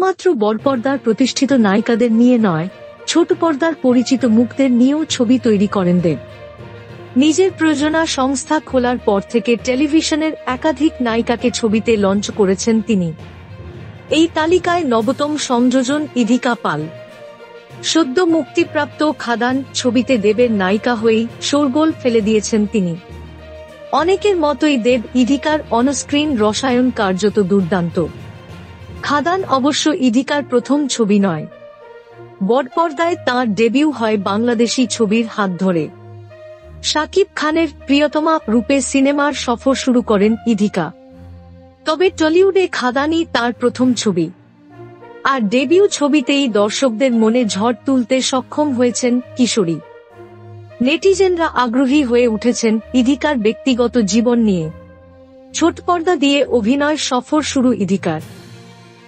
শুধুমাত্র বড়পর্দার প্রতিষ্ঠিত নায়িকাদের নিয়ে নয়, ছোট পর্দার পরিচিত মুখদের নিয়েও ছবি তৈরি করেন দেব। নিজের প্রযোজনা সংস্থা খোলার পর থেকে টেলিভিশনের একাধিক নায়িকাকে ছবিতে লঞ্চ করেছেন তিনি। এই তালিকায় নবতম সংযোজন ইধিকা পাল। সদ্য মুক্তিপ্রাপ্ত খাদান ছবিতে দেবের নায়িকা হয়েই শোরগোল ফেলে দিয়েছেন তিনি। অনেকের মতোই দেব ইধিকার অনস্ক্রিন রসায়ন কার্যত দুর্দান্ত। খাদান অবশ্য ইধিকার প্রথম ছবি নয়। বড়পর্দায় তাঁর ডেবিউ হয় বাংলাদেশি ছবির হাত ধরে। শাকিব খানের প্রিয়তমা রূপে সিনেমার সফর শুরু করেন ইধিকা। তবে টলিউডে খাদানই তার প্রথম ছবি। আর ডেবিউ ছবিতেই দর্শকদের মনে ঝড় তুলতে সক্ষম হয়েছেন কিশোরী। নেটিজেনরা আগ্রহী হয়ে উঠেছেন ইধিকার ব্যক্তিগত জীবন নিয়ে। ছোট পর্দা দিয়ে অভিনয় সফর শুরু ইধিকার।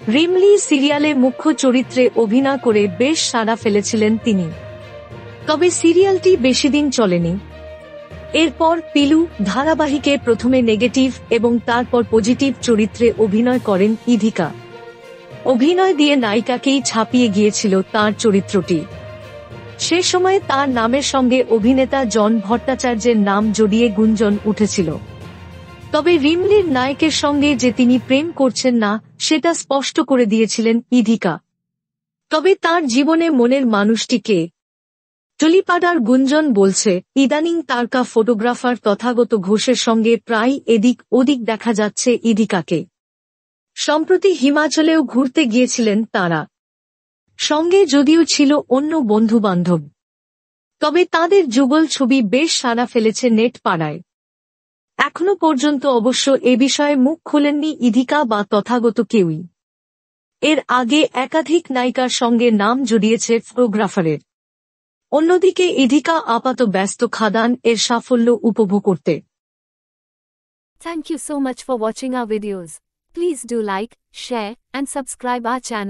রিমলি সিরিয়ালে মুখ্য চরিত্রে অভিনয় করে বেশ সাড়া ফেলেছিলেন তিনি। তবে সিরিয়ালটি বেশিদিন চলেনি। এরপর পিলু ধারাবাহিকে প্রথমে নেগেটিভ এবং তারপর পজিটিভ চরিত্রে অভিনয় করেন ইধিকা। অভিনয় দিয়ে নায়িকাকেই ছাপিয়ে গিয়েছিল তার চরিত্রটি। সে সময়ে তার নামের সঙ্গে অভিনেতা জন ভট্টাচার্যের নাম জড়িয়ে গুঞ্জন উঠেছিল। তবে রিমলির নায়কের সঙ্গে যে তিনি প্রেম করছেন না সেটা স্পষ্ট করে দিয়েছিলেন ইধিকা। তবে তার জীবনে মনের মানুষটি কে? টলিপাড়ার গুঞ্জন বলছে, ইদানিং তারকা ফটোগ্রাফার তথাগত ঘোষের সঙ্গে প্রায় এদিক ওদিক দেখা যাচ্ছে ইধিকাকে। সম্প্রতি হিমাচলেও ঘুরতে গিয়েছিলেন তাঁরা। সঙ্গে যদিও ছিল অন্য বন্ধু-বান্ধব। তবে তাঁদের যুগল ছবি বেশ সাড়া ফেলেছে নেট পাড়ায়। এখনো পর্যন্ত অবশ্য এ বিষয়ে মুখ খোলেননি ইধিকা বা তথাগত কেউই। এর আগে একাধিক নায়িকার সঙ্গে নাম জড়িয়েছে ফটোগ্রাফারের। অন্যদিকে ইধিকা আপাত ব্যস্ত খাদান এর সাফল্য উপভোগ করতে। Thank you so much for watching our videos. Please do like, share and subscribe our channel.